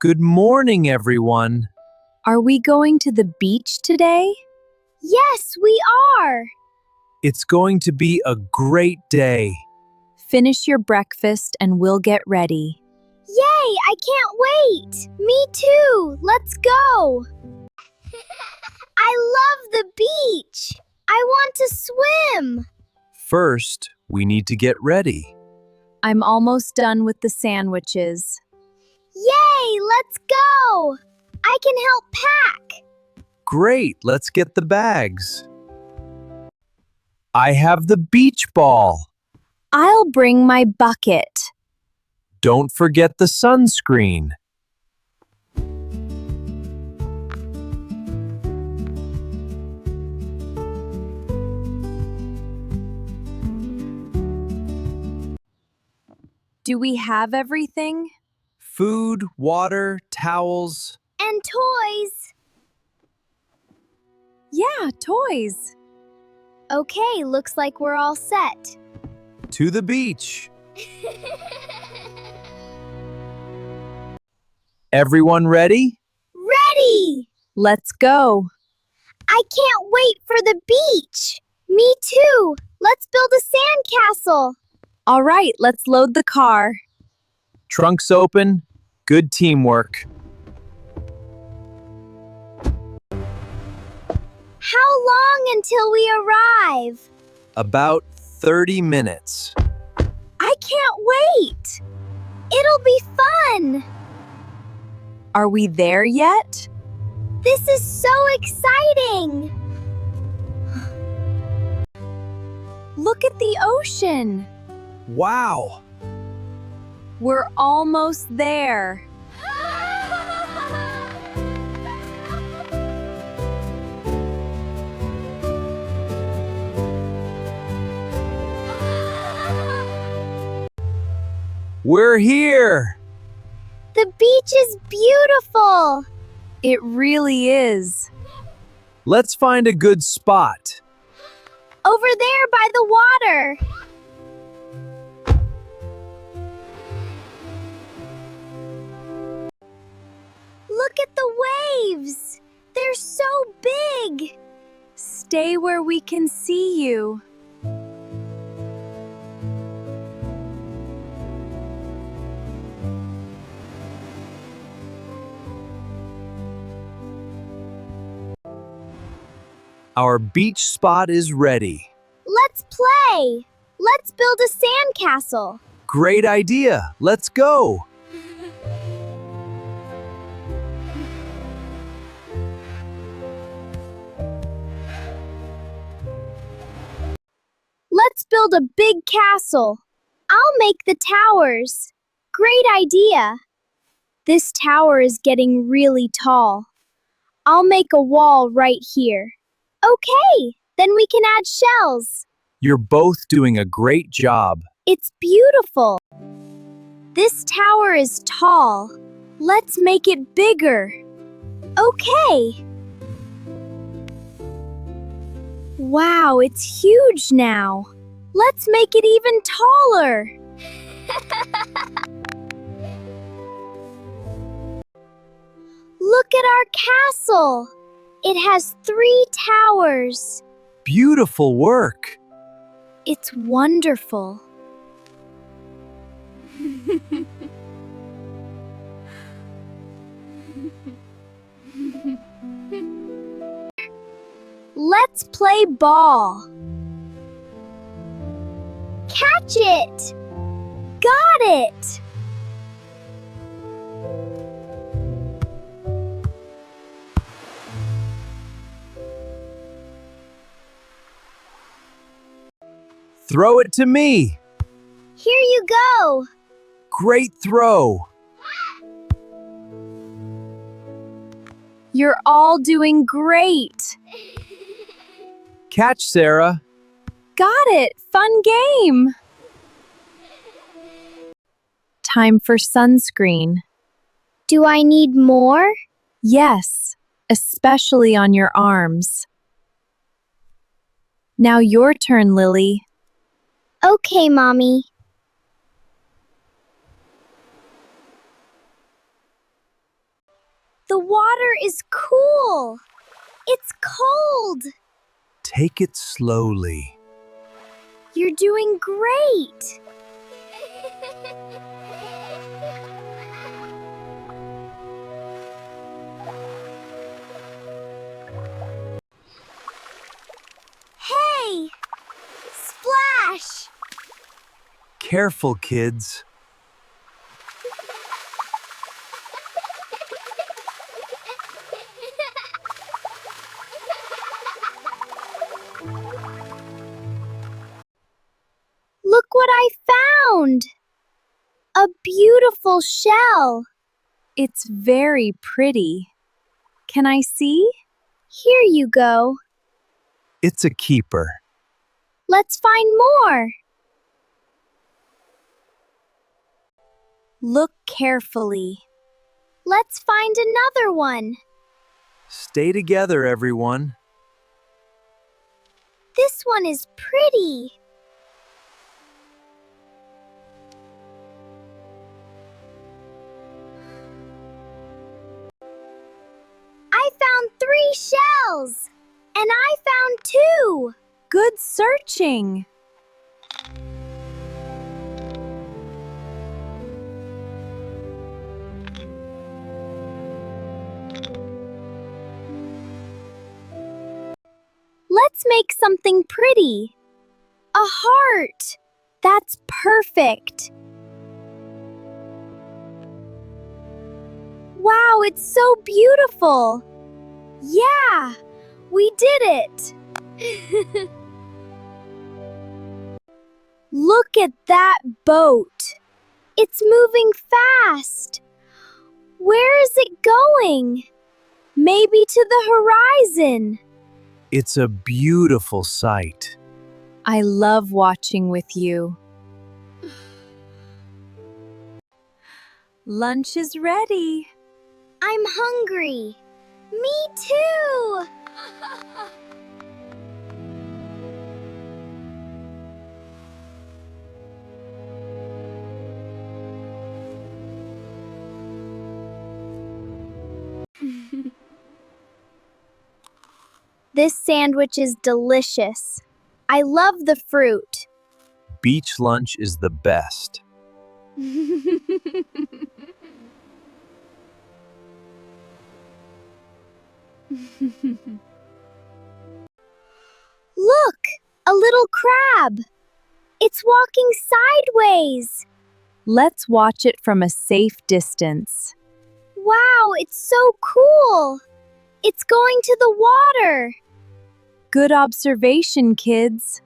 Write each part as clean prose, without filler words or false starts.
Good morning, everyone. Are we going to the beach today? Yes, we are. It's going to be a great day. Finish your breakfast and we'll get ready. Yay, I can't wait. Me too. Let's go. I love the beach. I want to swim. First, we need to get ready. I'm almost done with the sandwiches. Yay, let's go. I can help pack. Great, let's get the bags. I have the beach ball. I'll bring my bucket. Don't forget the sunscreen. Do we have everything? Food, water, towels. And toys. Yeah, toys. Okay, looks like we're all set. To the beach. Everyone ready? Ready! Let's go. I can't wait for the beach. Me too. Let's build a sandcastle. All right, let's load the car. Trunks open. Good teamwork. How long until we arrive? About 30 minutes. I can't wait. It'll be fun. Are we there yet? This is so exciting. Look at the ocean. Wow! We're almost there. We're here! The beach is beautiful. It really is. Let's find a good spot. Over there by the water. Look at the waves. They're so big. Stay where we can see you. Our beach spot is ready. Let's play. Let's build a sandcastle. Great idea. Let's go. Let's build a big castle. I'll make the towers. Great idea. This tower is getting really tall. I'll make a wall right here. Okay, then we can add shells. You're both doing a great job. It's beautiful. This tower is tall. Let's make it bigger. Okay. Wow, it's huge now. Let's make it even taller. Look at our castle. It has 3 towers. Beautiful work. It's wonderful. Let's play ball. Catch it! Got it! Throw it to me. Here you go. Great throw. You're all doing great. Catch, Sarah. Got it. Fun game. Time for sunscreen. Do I need more? Yes, especially on your arms. Now your turn, Lily. Okay, Mommy. The water is cool. It's cold. Take it slowly. You're doing great. Hey! Splash! Careful, kids. Look what I found! A beautiful shell. It's very pretty. Can I see? Here you go. It's a keeper. Let's find more. Look carefully. Let's find another one. Stay together, everyone. This one is pretty. I found 3 shells. And I found 2. Good searching. Let's make something pretty. A heart. That's perfect. Wow, it's so beautiful. Yeah, we did it. Look at that boat. It's moving fast. Where is it going? Maybe to the horizon. It's a beautiful sight. I love watching with you. Lunch is ready. I'm hungry. Me too. This sandwich is delicious. I love the fruit. Beach lunch is the best. Look, a little crab. It's walking sideways. Let's watch it from a safe distance. Wow, it's so cool. It's going to the water. Good observation, kids.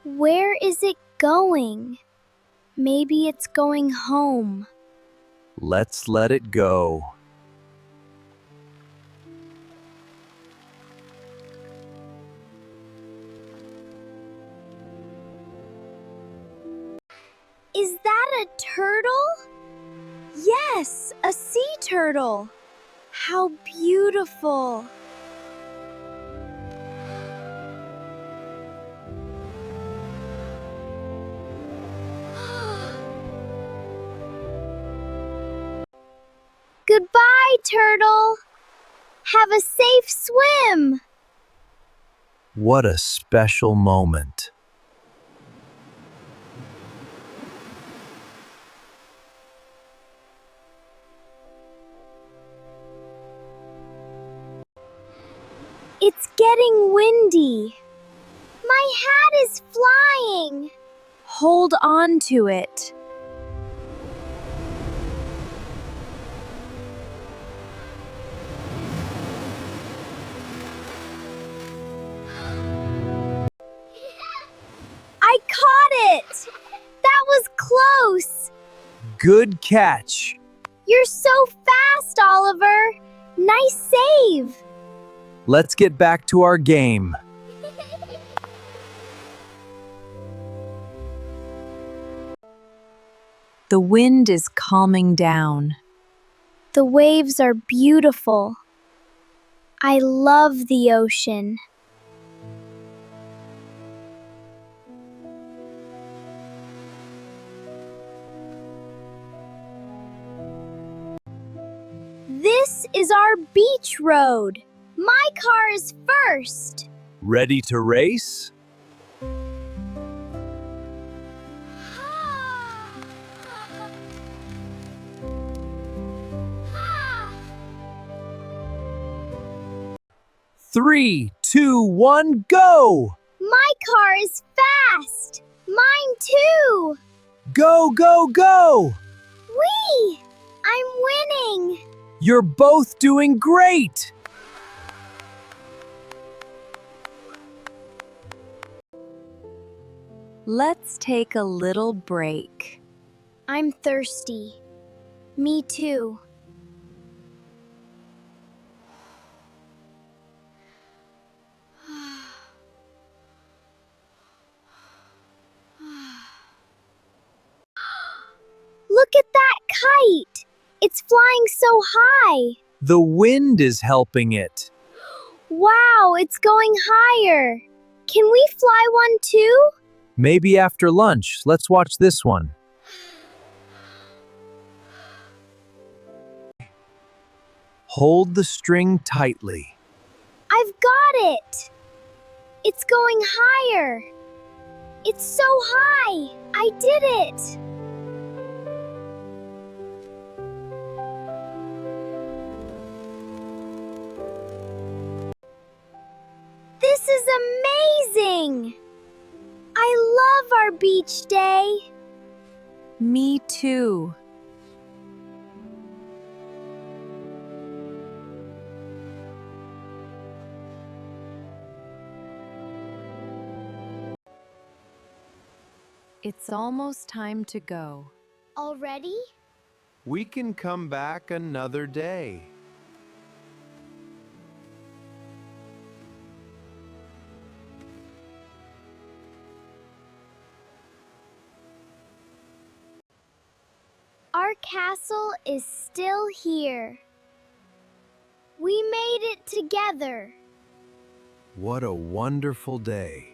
Where is it going? Maybe it's going home. Let's let it go. Is that a turtle? Yes, a sea turtle. How beautiful. Goodbye, turtle. Have a safe swim. What a special moment. It's getting windy. My hat is flying. Hold on to it. I caught it. That was close. Good catch. You're so fast, Oliver. Nice save. Let's get back to our game. The wind is calming down. The waves are beautiful. I love the ocean. This is our beach road. My car is first. Ready to race? Three, two, one, go! My car is fast. Mine too. Go, go, go! Whee! I'm winning. You're both doing great! Let's take a little break. I'm thirsty. Me too. Look at that kite! It's flying so high! The wind is helping it. Wow, it's going higher! Can we fly one too? Maybe after lunch, let's watch this one. Hold the string tightly. I've got it! It's going higher! It's so high! I did it! This is amazing! I love our beach day! Me too. It's almost time to go. Already? We can come back another day. Our castle is still here. We made it together. What a wonderful day.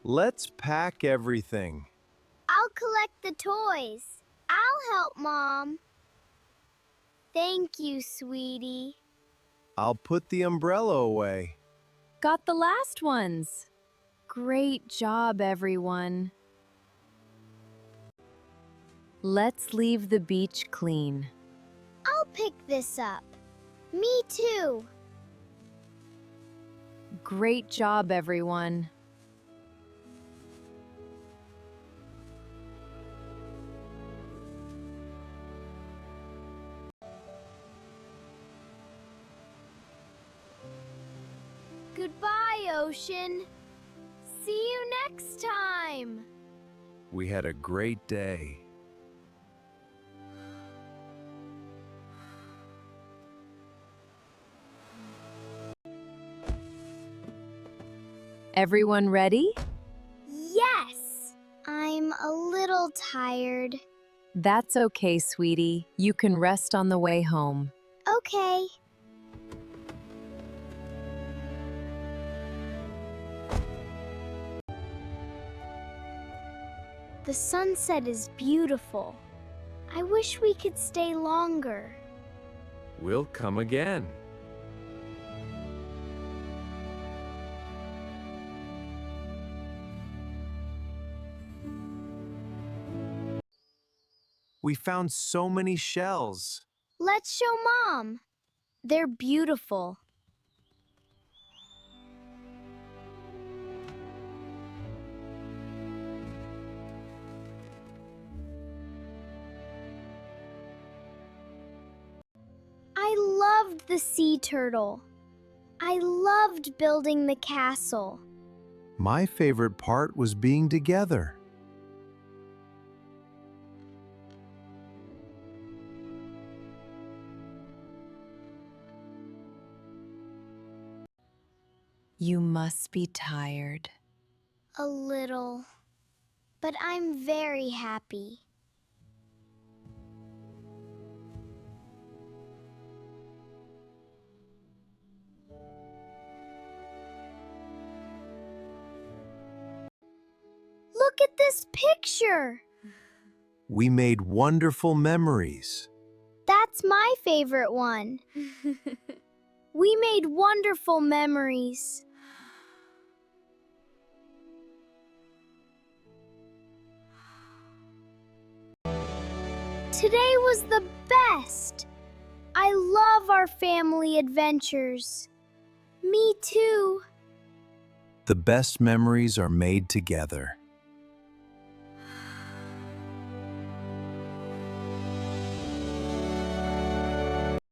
Let's pack everything. I'll collect the toys. I'll help Mom. Thank you, sweetie. I'll put the umbrella away. Got the last ones. Great job, everyone. Let's leave the beach clean. I'll pick this up. Me too. Great job, everyone. Goodbye, Ocean. See you next time. We had a great day. Everyone ready? Yes. I'm a little tired. That's okay, sweetie. You can rest on the way home. Okay. The sunset is beautiful. I wish we could stay longer. We'll come again. We found so many shells. Let's show Mom. They're beautiful. I loved the sea turtle. I loved building the castle. My favorite part was being together. You must be tired. A little. But I'm very happy. at this picture. We made wonderful memories. That's my favorite one. We made wonderful memories. Today was the best. I love our family adventures. Me too. The best memories are made together.